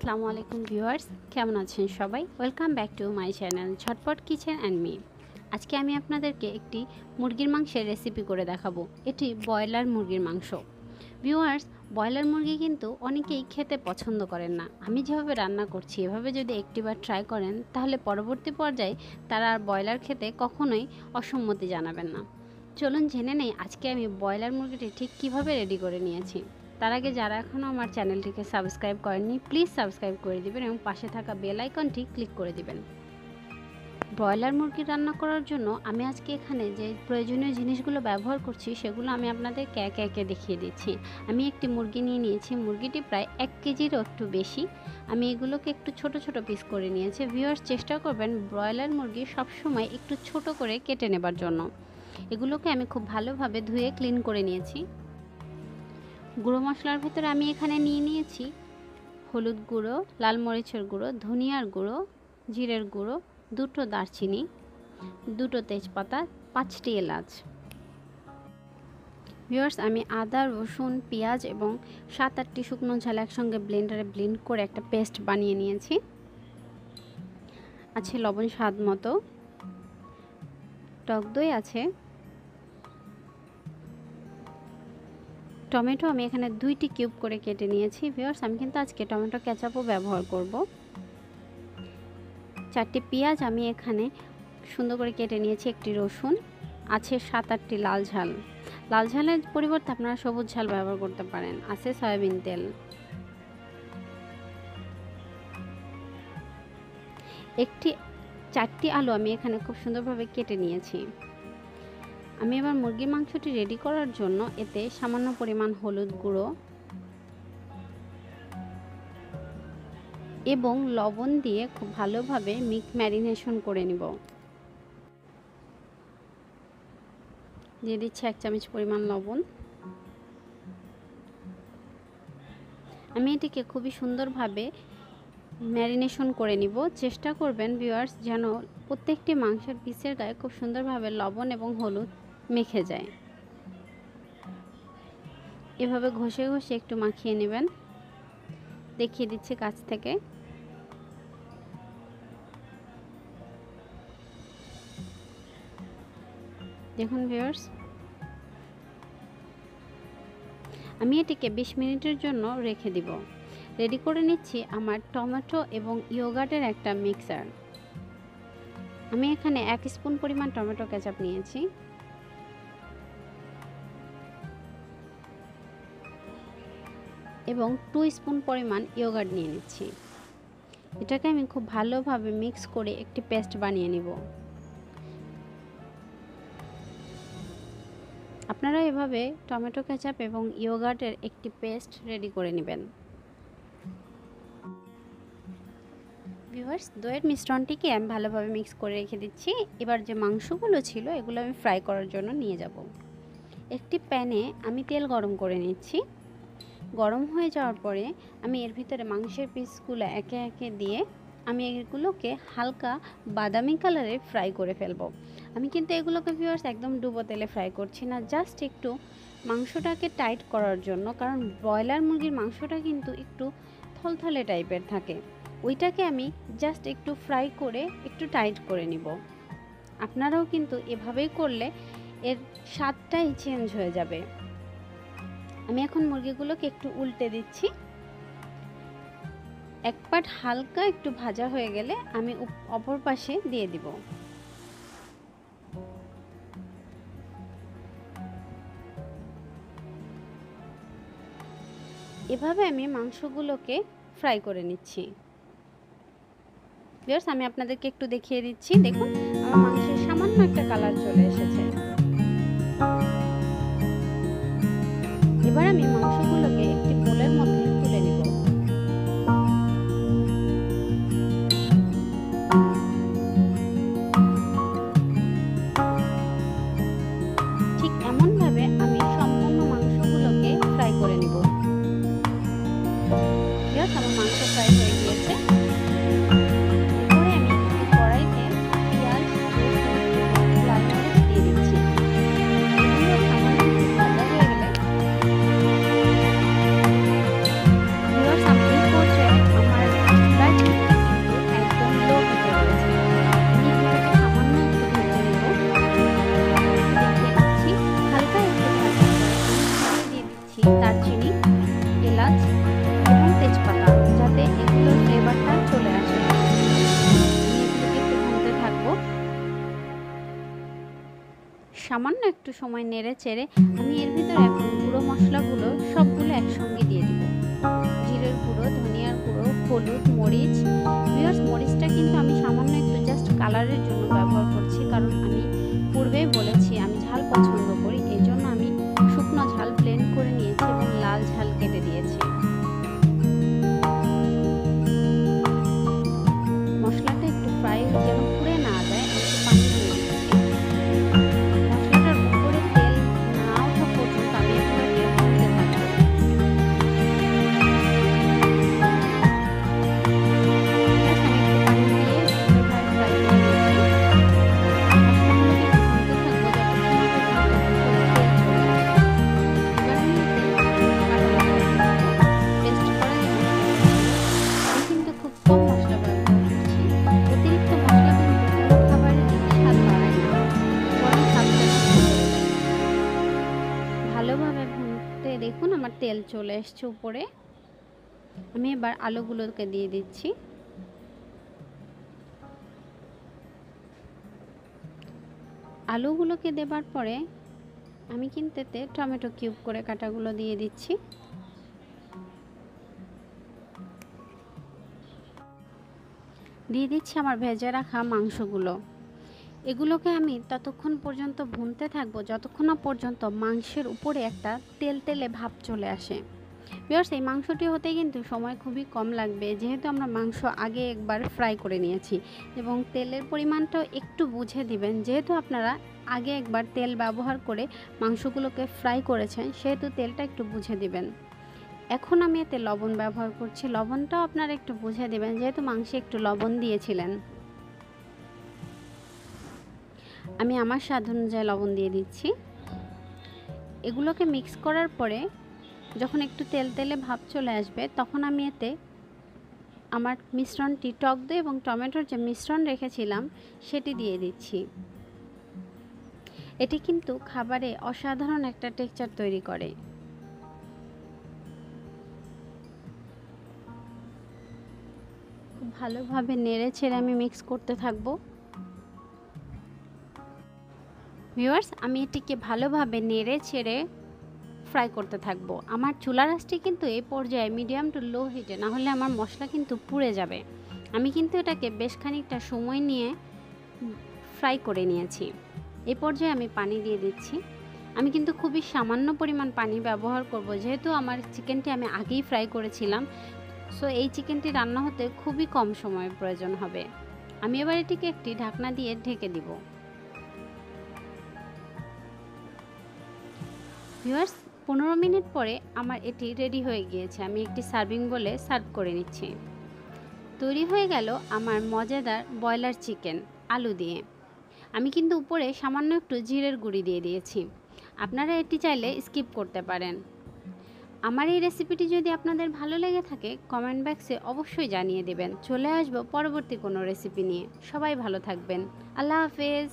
আসসালামু আলাইকুম ভিউয়ার্স, কেমন আছেন সবাই? Welcome back to my channel ঝটপট কিচেন অ্যান্ড মি। আজকে আমি আপনাদেরকে একটি মুরগির মাংসের রেসিপি করে দেখাবো। এটি ব্রয়লার মুরগির মাংস। ভিউয়ার্স, ব্রয়লার মুরগি কিন্তু অনেকেই খেতে পছন্দ করেন না। আমি যেভাবে রান্না করছি এভাবে যদি একটিবার ট্রাই করেন তাহলে পরবর্তী পর্যায়ে তারা আর ব্রয়লার খেতে কখনোই অসম্মতি জানাবেন না। চলুন জেনে নেই আজকে আমি ব্রয়লার মুরগিটি ঠিক কিভাবে রেডি করে নিয়েছি। তার আগে যারা এখনও আমার চ্যানেলটিকে সাবস্ক্রাইব করেননি প্লিজ সাবস্ক্রাইব করে দিবেন এবং পাশে থাকা বেল আইকনটি ক্লিক করে দিবেন। ব্রয়লার মুরগি রান্না করার জন্য আমি আজকে এখানে যে প্রয়োজনীয় জিনিসগুলো ব্যবহার করছি সেগুলো আমি আপনাদেরকে একে একে দেখিয়ে দিচ্ছি। আমি একটি মুরগি নিয়ে নিয়েছি, মুরগিটি প্রায় 1 কেজিরও একটু বেশি। আমি এগুলোকে একটু ছোট ছোট পিস করে নিয়েছি। ভিউয়ার্স, চেষ্টা করবেন ব্রয়লার মুরগি সবসময় একটু ছোট করে কেটে নেবার জন্য। এগুলোকে আমি খুব ভালোভাবে ধুয়ে ক্লিন করে নিয়েছি। গুঁড়ো মশলার ভিতরে আমি এখানে নিয়ে নিয়েছি হলুদ গুঁড়ো, লাল মরিচের গুঁড়ো, ধনিয়ার গুঁড়ো, জিরের গুঁড়ো, 2টো দারচিনি, 2টো তেজপাতা, 5টি এলাচ। ভিউয়ার্স, আমি আদা, রসুন, পেঁয়াজ এবং 7-8টি শুকনো ঝাল একসঙ্গে ব্লেন্ডারে ব্লেন্ড করে একটা পেস্ট বানিয়ে নিয়েছি। আছে লবণ স্বাদ মতো, টক দই আছে, টমেটো আমি এখানে 2টি কিউব করে কেটে নিয়েছি। ভিউয়ার্স, আমি কিন্তু আজকে টমেটো কেচাপও ব্যবহার করব। 4টি পেঁয়াজ আমি এখানে সুন্দর করে কেটে নিয়েছি, একটি রসুন আছে, 7-8টি লাল ঝাল। লাল ঝালের পরিবর্তে আপনারা সবুজ ঝাল ব্যবহার করতে পারেন। আছে সয়াবিন তেল। একটি 4টি আলু আমি এখানে খুব সুন্দরভাবে কেটে নিয়েছি। আমি এবার মুরগির মাংসটি রেডি করার জন্য এতে সামান্য পরিমাণ হলুদ গুঁড়ো এবং লবণ দিয়ে খুব ভালোভাবে ম্যারিনেশন করে নিব। দিয়ে দিচ্ছি 1 চামচ পরিমাণ লবণ। আমি এটিকে খুবই সুন্দরভাবে ম্যারিনেশন করে নিব। চেষ্টা করবেন ভিউয়ার্স যেন প্রত্যেকটি মাংসের পিসের গায়ে খুব সুন্দরভাবে লবণ এবং হলুদ মেখে যায়। এভাবে ঘষে ঘষে একটু মাখিয়ে নেবেন। দেখিয়ে দিচ্ছি কাছ থেকে। দেখুন ভিউয়ার্স, আমি এটিকে 20 মিনিটের জন্য রেখে দিব। রেডি করে নিচ্ছি আমার টমেটো এবং ইয়োগার্টের একটা মিক্সার। আমি এখানে 1 স্পুন পরিমাণ টমেটো কেচাপ নিয়েছি এবং 2 স্পুন পরিমাণ ইয়োগার্ট নিয়ে নিচ্ছি। এটাকে আমি খুব ভালোভাবে মিক্স করে একটি পেস্ট বানিয়ে নিব। আপনারা এভাবে টমেটো কেচাপ এবং ইয়োগার্টের একটি পেস্ট রেডি করে নেবেন। ভিউয়ার্স, দইয়ের মিশ্রণটিকে আমি ভালোভাবে মিক্স করে রেখে দিচ্ছি। এবার যে মাংসগুলো ছিল এগুলো আমি ফ্রাই করার জন্য নিয়ে যাব। একটি প্যানে আমি তেল গরম করে নিচ্ছি। গরম হয়ে যাওয়ার পরে আমি এর ভিতরে মাংসের পিসগুলো একে একে দিয়ে আমি এগুলোকে হালকা বাদামি কালারে ফ্রাই করে ফেলবো। আমি কিন্তু এগুলোকে ভিউয়ার্স একদম ডুবো তেলে ফ্রাই করছি না, জাস্ট একটু মাংসটাকে টাইট করার জন্য। কারণ ব্রয়লার মুরগির মাংসটা কিন্তু একটু থলথলে টাইপের থাকে, ওইটাকে আমি জাস্ট একটু ফ্রাই করে একটু টাইট করে নিব। আপনারাও কিন্তু এভাবেই করলে এর স্বাদটাই চেঞ্জ হয়ে যাবে। আমি এখন মুরগিগুলোকে একটু উল্টে দিচ্ছি। এক পাট হালকা একটু ভাজা হয়ে গেলে আমি অপর পাশে দিয়ে দিব। এভাবে আমি মাংসগুলোকে ফ্রাই করে নিচ্ছি। ভিউয়ার্স, আমি আপনাদেরকে একটু দেখিয়ে দিচ্ছি। দেখুন, আমার মাংসের সামান্য একটা কালার চলে এসেছে। এবার আমি মাংসগুলোকে একটি বোলের মধ্যে তুলে নিব। ঠিক এমনভাবে আমি সম্পূর্ণ মাংসগুলোকে ফ্রাই করে নিব। ভিউয়ার্স, আমার মাংস ফ্রাই হয়ে গিয়েছে। এরপরে আমি কড়াইতে পেঁয়াজ, রসুন এবং লাল মরিচ দিয়ে দিচ্ছি। এগুলো সামান্য একটু ভাজা হয়ে গেলে সামান্য একটু সময় নেড়ে চেড়ে আমি এর ভিতরে এখন গুঁড়ো মশলাগুলো সবগুলো একসঙ্গে দিয়ে দিব। জিরের গুঁড়ো, ধনিয়ার গুঁড়ো, হলুদ, মরিচ। ভিউয়ার্স, মরিচটা কিন্তু আমি সামান্য একটু জাস্ট কালারের জন্য ব্যবহার করছি, কারণ আমি পূর্বেই বলেছি আমি ঝাল পছন্দ করি, এই জন্য আমি শুকনো ঝাল ব্লেন্ড করে নিয়েছি এবং লাল ঝাল কেটে দিয়েছি। মশলাটা একটু ফ্রাই যেন পুড়ে না যায়, একটু পানি দিয়ে দিচ্ছি। মশলাটার উপরে তেল না ওঠা পর্যন্ত আমি এগুলোকে ভাজতে থাকবো। ভালোভাবে ভুনতে দেখুন আমার তেল চলে এসছে উপরে। আমি এবার আলুগুলোকে দিয়ে দিচ্ছি। আলুগুলোকে দেবার পরে আমি কিন্তু এতে টমেটো কিউব করে কাটাগুলো দিয়ে দিচ্ছি। দিয়ে দিচ্ছি আমার ভেজে রাখা মাংসগুলো। এগুলোকে আমি ততক্ষণ পর্যন্ত ভুনতে থাকবো যতক্ষণ না পর্যন্ত মাংসের উপরে একটা তেলতেলে ভাব চলে আসে। ভিউয়ার্স, এই মাংসটি হতে কিন্তু সময় খুবই কম লাগবে, যেহেতু আমরা মাংস আগে একবার ফ্রাই করে নিয়েছি। এবং তেলের পরিমাণটাও একটু বুঝে দিবেন, যেহেতু আপনারা আগে একবার তেল ব্যবহার করে মাংসগুলোকে ফ্রাই করেছেন, সেহেতু তেলটা একটু বুঝে দিবেন। এখন আমি এতে লবণ ব্যবহার করছি, লবণটাও আপনারা একটু বুঝে দিবেন, যেহেতু মাংসে একটু লবণ দিয়েছিলেন। আমি আমার স্বাদ অনুযায়ী লবণ দিয়ে দিচ্ছি। এগুলোকে মিক্স করার পরে যখন একটু তেলে ভাব চলে আসবে, তখন আমি এতে আমার মিশ্রণটি, টক দই এবং টমেটোর যে মিশ্রণ রেখেছিলাম সেটি দিয়ে দিচ্ছি। এটি কিন্তু খাবারে অসাধারণ একটা টেক্সচার তৈরি করে। খুব ভালোভাবে নেড়ে ছেড়ে আমি মিক্স করতে থাকবো। ভিউয়ার্স, আমি এটিকে ভালোভাবে নেড়ে ছেড়ে ফ্রাই করতে থাকবো। আমার চুলার আঁচটি কিন্তু এই পর্যায়ে মিডিয়াম টু লো হিটে, না হলে আমার মশলা কিন্তু পুড়ে যাবে। আমি কিন্তু এটাকে বেশ খানিকটা সময় নিয়ে ফ্রাই করে নিয়েছি। এই পর্যায়ে আমি পানি দিয়ে দিচ্ছি। আমি কিন্তু খুবই সামান্য পরিমাণ পানি ব্যবহার করব, যেহেতু আমার চিকেনটি আমি আগেই ফ্রাই করেছিলাম। সো এই চিকেনটি রান্না হতে খুবই কম সময়ের প্রয়োজন হবে। আমি এবার এটিকে একটি ঢাকনা দিয়ে ঢেকে দিব। ভিউয়ার্স, 15 মিনিট পরে আমার এটি রেডি হয়ে গিয়েছে। আমি একটি সার্ভিং বলে সার্ভ করে নিচ্ছি। তৈরি হয়ে গেল আমার মজাদার ব্রয়লার চিকেন আলু দিয়ে। আমি কিন্তু উপরে সামান্য একটু জিরের গুঁড়ি দিয়ে দিয়েছি, আপনারা এটি চাইলে স্কিপ করতে পারেন। আমার এই রেসিপিটি যদি আপনাদের ভালো লেগে থাকে, কমেন্ট বক্সে অবশ্যই জানিয়ে দেবেন। চলে আসবো পরবর্তী কোনো রেসিপি নিয়ে। সবাই ভালো থাকবেন। আল্লাহ হাফেজ।